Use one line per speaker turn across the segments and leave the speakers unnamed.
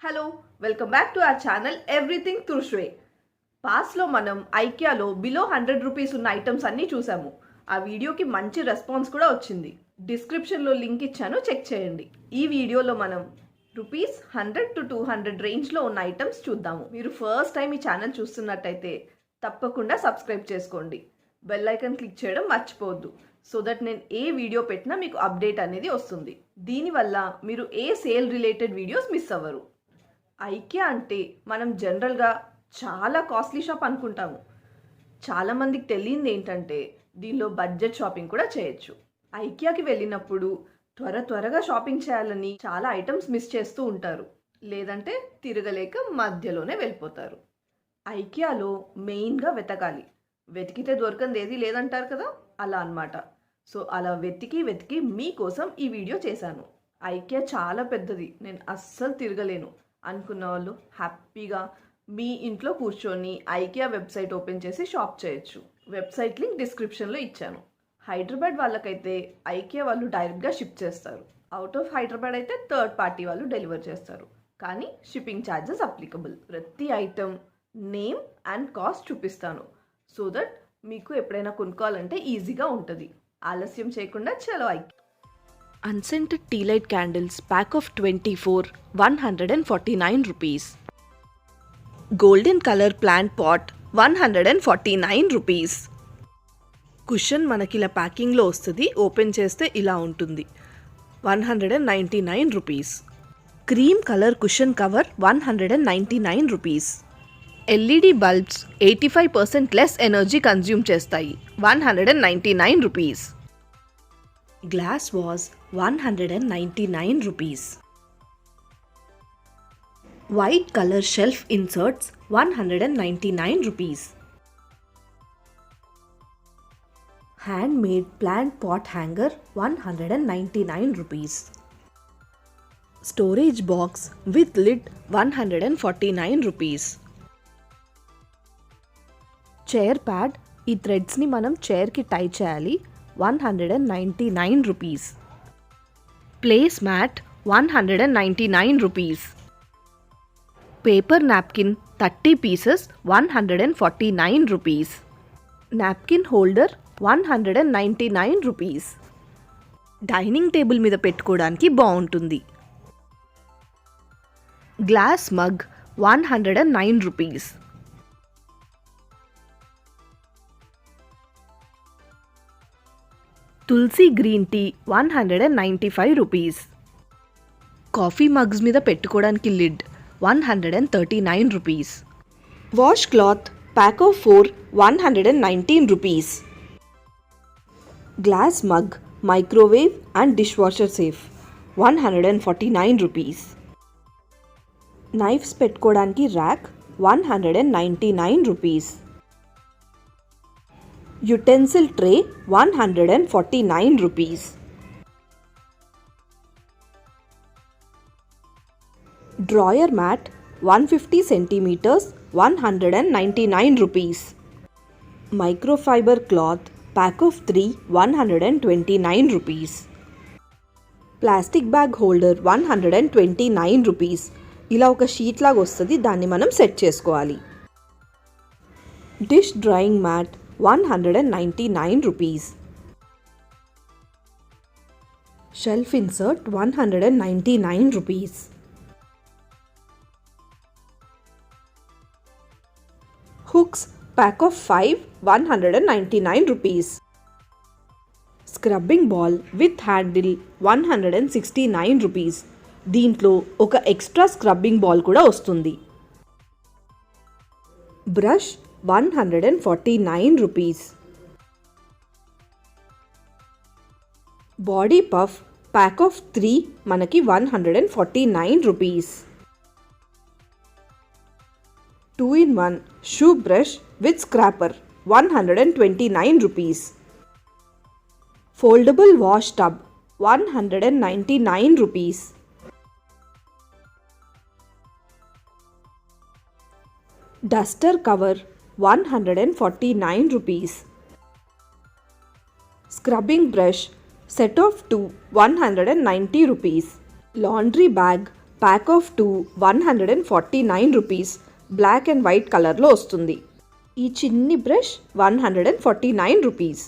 Hello welcome back to our channel everything through. పాస్లో మనం ఐకియాలో బిలో 100 రూపీస్ ఉన్న ఐటమ్స్ అన్నీ చూసాము. ఆ వీడియోకి మంచి రెస్పాన్స్ కూడా వచ్చింది. డిస్క్రిప్షన్లో లింక్ ఇచ్చాను, చెక్ చేయండి. ఈ వీడియోలో మనం రూపీస్ 100 to 200 రేంజ్లో ఉన్న ఐటమ్స్ చూద్దాము. మీరు ఫస్ట్ టైం ఈ ఛానల్ చూస్తున్నట్టయితే తప్పకుండా సబ్స్క్రైబ్ చేసుకోండి. బెల్ ఐకాన్ క్లిక్ చేయడం మర్చిపోవద్దు, సో దట్ నేను ఏ వీడియో పెట్టినా మీకు అప్డేట్ అనేది వస్తుంది. దీనివల్ల మీరు ఏ సేల్ రిలేటెడ్ వీడియోస్ మిస్ అవ్వరు. ఐకియా అంటే మనం జనరల్గా చాలా కాస్ట్లీ షాప్ అనుకుంటాము. చాలామందికి తెలియంది ఏంటంటే దీనిలో బడ్జెట్ షాపింగ్ కూడా చేయొచ్చు. ఐకియాకి వెళ్ళినప్పుడు త్వరగా షాపింగ్ చేయాలని చాలా ఐటమ్స్ మిస్ చేస్తూ ఉంటారు, లేదంటే తిరగలేక మధ్యలోనే వెళ్ళిపోతారు. ఐకియాలో మెయిన్గా వెతకాలి, వెతికితే దొరకంది ఏది లేదంటారు కదా, అలా అన్నమాట. సో అలా వెతికి మీకోసం ఈ వీడియో చేశాను. ఐకియా చాలా పెద్దది, నేను అస్సలు తిరగలేను అనుకున్న వాళ్ళు హ్యాపీగా మీ ఇంట్లో కూర్చొని ఐకియా వెబ్సైట్ ఓపెన్ చేసి షాప్ చేయొచ్చు. వెబ్సైట్ లింక్ డిస్క్రిప్షన్లో ఇచ్చాను. హైదరాబాద్ వాళ్ళకైతే ఐకియా వాళ్ళు డైరెక్ట్గా షిప్ చేస్తారు. అవుట్ ఆఫ్ హైదరాబాద్ అయితే థర్డ్ పార్టీ వాళ్ళు డెలివర్ చేస్తారు, కానీ షిప్పింగ్ ఛార్జెస్ అప్లికబుల్. ప్రతి ఐటమ్ నేమ్ అండ్ కాస్ట్ చూపిస్తాను, సో దట్ మీకు ఎప్పుడైనా కొనుక్కోవాలంటే ఈజీగా ఉంటుంది. ఆలస్యం చేయకుండా చలో IKEA. Unscented tea light candles pack of 24, 149 rupees. Golden color plant pot, 149 rupees. Cushion మనకి ఇలా ప్యాకింగ్లో వస్తుంది, ఓపెన్ చేస్తే ఇలా ఉంటుంది, 199 rupees. Cream colour cushion cover, 199 rupees. LED bulbs 85% less energy consume చేస్తాయి, 199 rupees. Glass was 199 rupees. White color shelf inserts, 199 rupees. Handmade plant pot hanger, 199 rupees. Storage box with lid, 149 rupees. Chair pad, ఈ థ్రెడ్స్ని మనం చైర్కి టై చేయాలి, 199 rupees. Place mat, 199 rupees. Paper napkin 30 pieces, 149 rupees. Napkin holder, 199 rupees. Dining table మీద పెట్టుకోవడానికి బాగుంటుంది. Glass mug, 109 rupees. Tulsi green tea, 195 rupees. Coffee mugs మీద పెట్టుకోవడానికి lid, 139 rupees. Wash cloth pack of 4, 119 rupees. Glass mug, microwave and dishwasher safe, 149 rupees. Knives పెట్టుకోవడానికి rack, 199 rupees. Utensil tray, 149 rupees. Drawer mat 150 centimeters, 199 rupees. Microfibre cloth pack of 3, 129 rupees. Plastic bag holder, 129 rupees. ఇలా ఒక sheet లాగా వస్తుంది, దాన్ని మనం set చేసుకోవాలి. Dish drying mat, 199 rupees. Shelf insert, 199 rupees. Hooks pack of 5, 199 rupees. Scrubbing ball with handle, 169 rupees. దీంట్లో ఒక extra scrubbing ball కూడా వస్తుంది. Brush, 149 rupees. Body puff pack of 3 మనకి 149 rupees. 2-in-1 shoe brush with scraper, 129 rupees. Foldable wash tub, 199 rupees. Duster cover, 149 rupees. Scrubbing brush set of 2, 190 rupees. Laundry bag pack of 2 149 rupees. Black and white కలర్లో వస్తుంది. ఈ చిన్ని brush 149 rupees.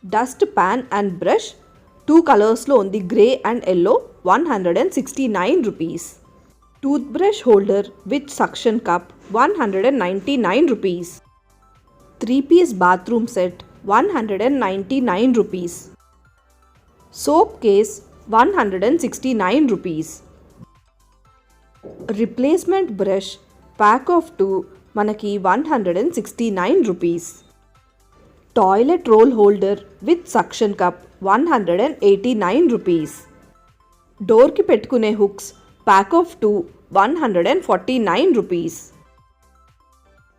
Dust pan and brush 2 కలర్స్లో ఉంది, grey and yellow, 169 rupees. Toothbrush holder with suction cup 199 rupees. 3-piece bathroom set 199 rupees. Soap case 169 rupees. Replacement brush pack of 2 manaki 169 rupees. Toilet roll holder with suction cup 189 rupees. Door ki petkune hooks pack of 2 149 rupees.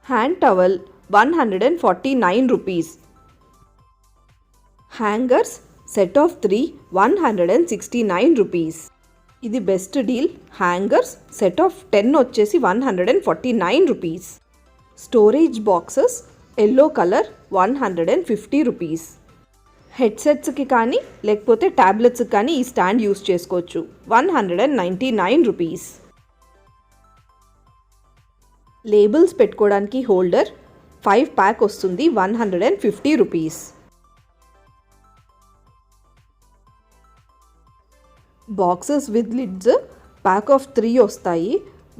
Hand towel 149 rupees. Hangers set of 3 169 rupees. ఇది best deal. Hangers set of 10 వచ్చేసి 149 rupees. Storage boxes yellow colour 150 rupees. హెడ్సెట్స్కి కానీ లేకపోతే ట్యాబ్లెట్స్కి కానీ ఈ stand use చేసుకోవచ్చు. 199 రూపీస్. లేబుల్స్ పెట్టుకోవడానికి హోల్డర్ 5 ప్యాక్ వస్తుంది, 150 rupees. Boxes with lids pack of 3 వస్తాయి,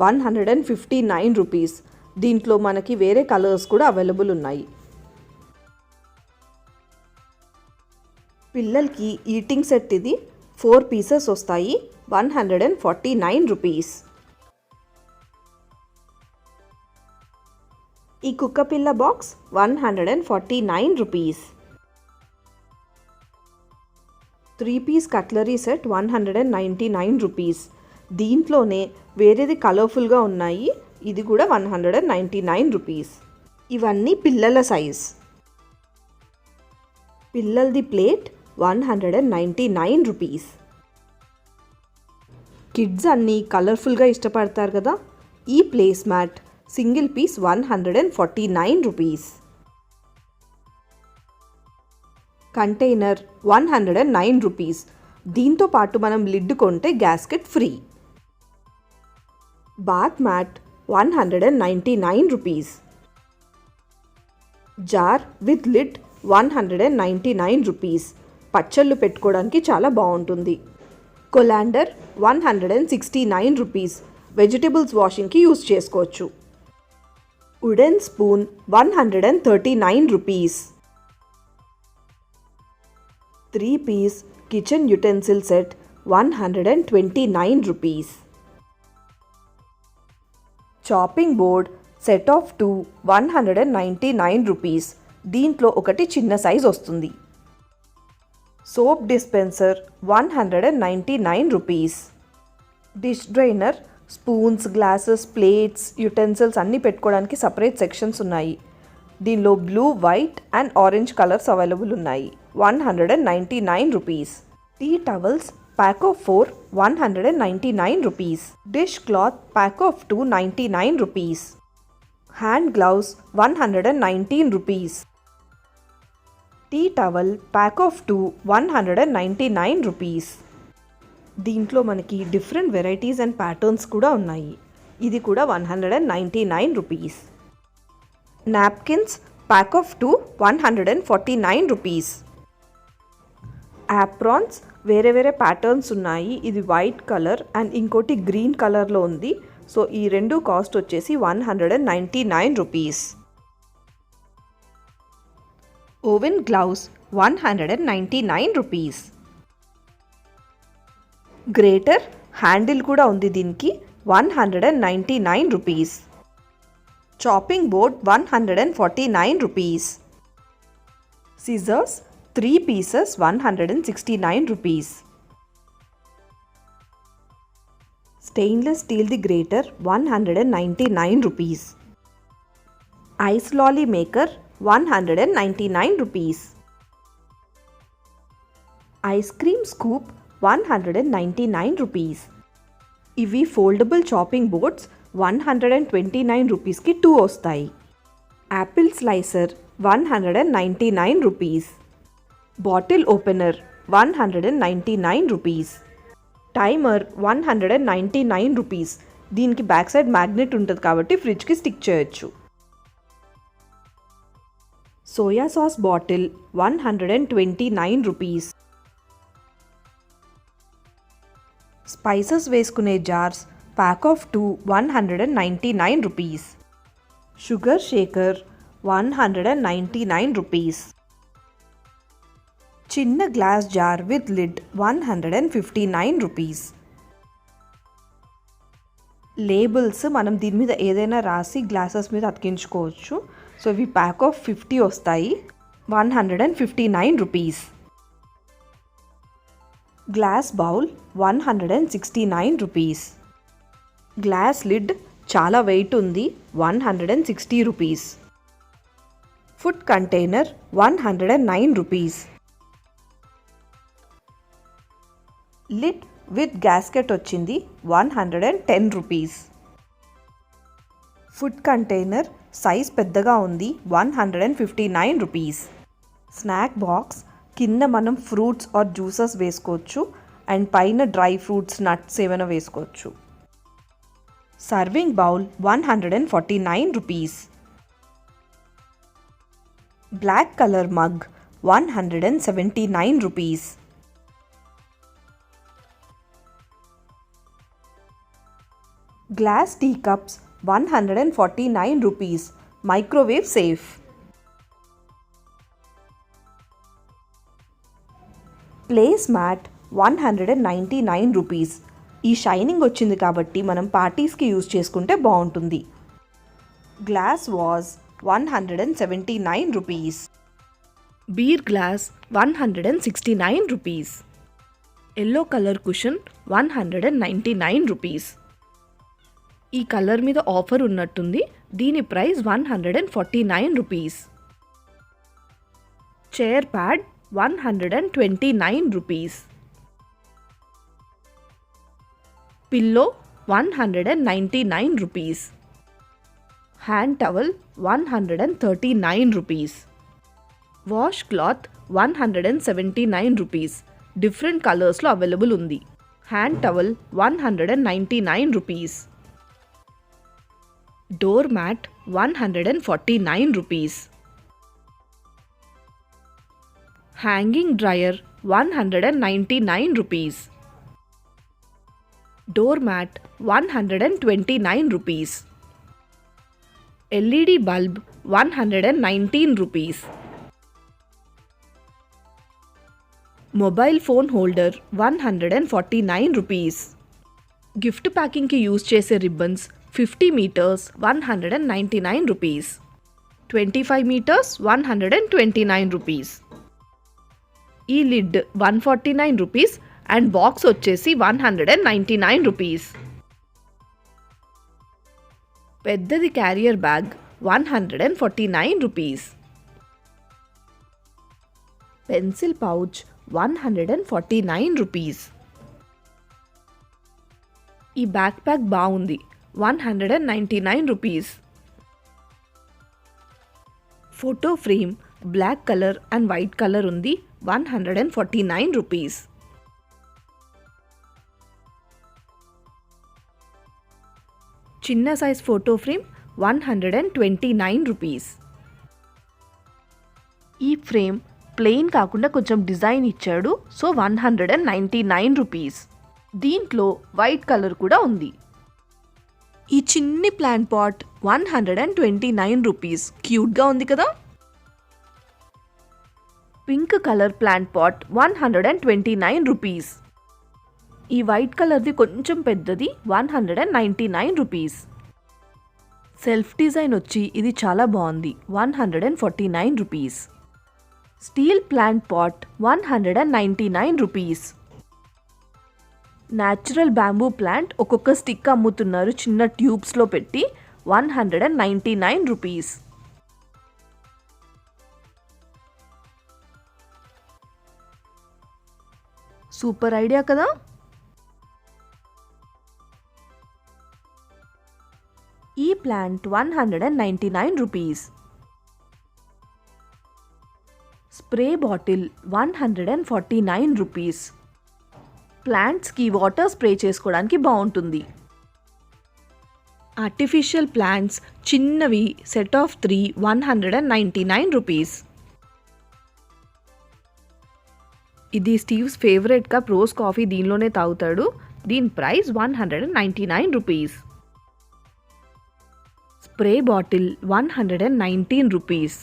159 రూపీస్. దీంట్లో మనకి వేరే కలర్స్ కూడా అవైలబుల్ ఉన్నాయి. పిల్లలకి ఈటింగ్ సెట్ ఇది 4 పీసెస్ వస్తాయి, 149 రూపీస్. ఈ కుక్కపిల్ల box 149 rupees. 3-piece cutlery set 199 rupees. దీంట్లోనే వేరేది కలర్ఫుల్గా ఉన్నాయి, ఇది కూడా 199 రూపీస్. ఇవన్నీ పిల్లల సైజ్. పిల్లలది ప్లేట్ 199 రూపీస్. కిడ్స్ అన్నీ కలర్ఫుల్గా ఇష్టపడతారు కదా. ఈ place mat single piece 149 rupees. Container 109 rupees. దీంతో పాటు మనం లిడ్ కొంటే gasket free. Bath mat 199 rupees. Jar with lid 199 rupees. పచ్చళ్ళు పెట్టుకోవడానికి చాలా బాగుంటుంది. Colander 169 rupees. వెజిటబుల్స్ వాషింగ్కి యూస్ చేసుకోవచ్చు. Wooden spoon 139 rupees. 3-piece kitchen utensil set 129 rupees. Chopping board set of 2 199 rupees. దీంట్లో ఒకటి చిన్న సైజ్ వస్తుంది. Soap dispenser 199 rupees. Dish drainer, spoons, glasses, plates, utensils అన్నీ పెట్టుకోవడానికి సపరేట్ సెక్షన్స్ ఉన్నాయి. దీనిలో blue, white and orange colours available ఉన్నాయి. 199 rupees. Tea towels pack of 4 199 rupees. Dish cloth pack of 2 99 rupees. Hand gloves 119 rupees. Tea towel pack of 2 199 rupees. దీంట్లో మనకి different varieties and patterns కూడా ఉన్నాయి. ఇది కూడా 199 rupees. Napkins pack of 2 149 rupees. Aprons వేరే వేరే patterns ఉన్నాయి. ఇది వైట్ కలర్ అండ్ ఇంకోటి గ్రీన్ కలర్లో ఉంది. సో ఈ రెండు కాస్ట్ వచ్చేసి 199 rupees. Oven gloves 199 rupees. Grater handle కూడా ఉంది దీనికి, 199 rupees. Chopping board 149 rupees. Scissors 3 pieces 169 rupees. Stainless స్టీల్ది grater 199 rupees. Ice lolly maker 199 rupees. Ice cream scoop 199 rupees. ఇవి ఫోల్డబుల్ చాపింగ్ బోర్డ్స్ 129 రూపీస్కి 2 వస్తాయి. Apple slicer 199 rupees. Bottle opener 199 rupees. Timer 199 rupees. దీనికి back side magnet ఉంటుంది కాబట్టి ఫ్రిడ్జ్కి stick చేయొచ్చు. Soya sauce bottle 129 rupees. Spices వేసుకునే jars pack of 2 199 rupees. Sugar shaker 199 rupees. చిన్న glass jar with lid 159 rupees. Labels మనం దీని మీద ఏదైనా రాసి గ్లాసెస్ మీద అతికించుకోవచ్చు. సో ఇవి ప్యాక్ ఆఫ్ 50 వస్తాయి, 159 rupees. Glass bowl 169 rupees. Glass lid చాలా వెయిట్ ఉంది, 160 rupees. Food container 109 rupees. Lid with gasket వచ్చింది, 110 రూపీస్. ఫుడ్ కంటైనర్ సైజ్ పెద్దగా ఉంది, 159 రూపీస్. స్నాక్ బాక్స్ కింద మనం ఫ్రూట్స్ ఆర్ జ్యూసెస్ వేసుకోవచ్చు అండ్ పైన డ్రై ఫ్రూట్స్ నట్స్ ఏమైనా వేసుకోవచ్చు. Serving bowl 149 rupees. Black colour mug 179 rupees. Glass tea cups 149 rupees. Microwave safe. Place mat 199 rupees. ఈ షైనింగ్ వచ్చింది కాబట్టి మనం పార్టీస్కి యూజ్ చేసుకుంటే బాగుంటుంది. Glass vase 179 rupees. Beer glass 169 rupees. Yellow colour cushion 199 rupees. ఈ కలర్ మీద ఆఫర్ ఉన్నట్టుంది, దీని price 149 rupees. Chair pad 129 rupees. Pillow 199 rupees. Hand towel 139 rupees. Wash cloth 179 rupees. Different కలర్స్లో అవైలబుల్ ఉంది. Hand towel 199 rupees. Door mat 149 rupees. Hanging dryer 199 rupees. Door mat 129 rupees. LED bulb 119 rupees. Mobile phone holder 149 rupees. Gift ప్యాకింగ్కి use చేసే ribbons 50 metres 199 rupees. 25 metres 129 rupees. ఈ lid 149 rupees and box వచ్చేసి 199 rupees. పెద్దది carrier bag 149 rupees. Pencil pouch 149 rupees. ఈ backpack బాగుంది, 199 rupees. Photo frame black colour and white colour ఉంది, 149 rupees. చిన్న size photo frame 129 rupees. ఈ frame plain కాకుండా కొంచెం డిజైన్ ఇచ్చాడు, సో 199 రూపీస్. దీంట్లో వైట్ కలర్ కూడా ఉంది. ఈ చిన్ని ప్లాంట్ పాట్ 129 రూపీస్. క్యూట్గా ఉంది కదా. Pink colour plant pot 129 rupees. ఈ వైట్ కలర్ది కొంచెం పెద్దది, 199 రూపీస్. సెల్ఫ్ డిజైన్ వచ్చి ఇది చాలా బాగుంది, 149 rupees. Steel plant pot 199 rupees. Natural bamboo plant ఒక్కొక్క స్టిక్ అమ్ముతున్నారు చిన్న ట్యూబ్స్లో పెట్టి, 199 రూపీస్. సూపర్ ఐడియా కదా. ఈ plant 199 rupees. Spray bottle 149 rupees. ప్లాంట్స్కి వాటర్ స్ప్రే చేసుకోవడానికి బాగుంటుంది. ఆర్టిఫిషియల్ ప్లాంట్స్ చిన్నవి సెట్ ఆఫ్ 3 199 రూపీస్. ఇది స్టీవ్స్ ఫేవరెట్ కప్ రోజ్ కాఫీ దీనిలోనే తాగుతాడు. దీని price 199 rupees. Spray bottle 119 rupees.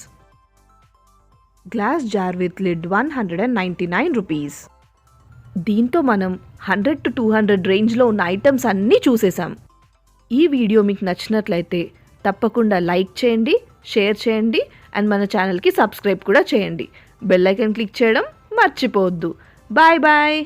Glass jar with lid 199 rupees. దీంతో మనం 100 to 200 రేంజ్లో ఉన్న ఐటమ్స్ అన్నీ చూసేసాం. ఈ వీడియో మీకు నచ్చినట్లయితే తప్పకుండా లైక్ చేయండి, షేర్ చేయండి అండ్ మన ఛానల్కి సబ్స్క్రైబ్ కూడా చేయండి. బెల్ ఐకాన్ క్లిక్ చేయడం మర్చిపోవద్దు. Bye bye.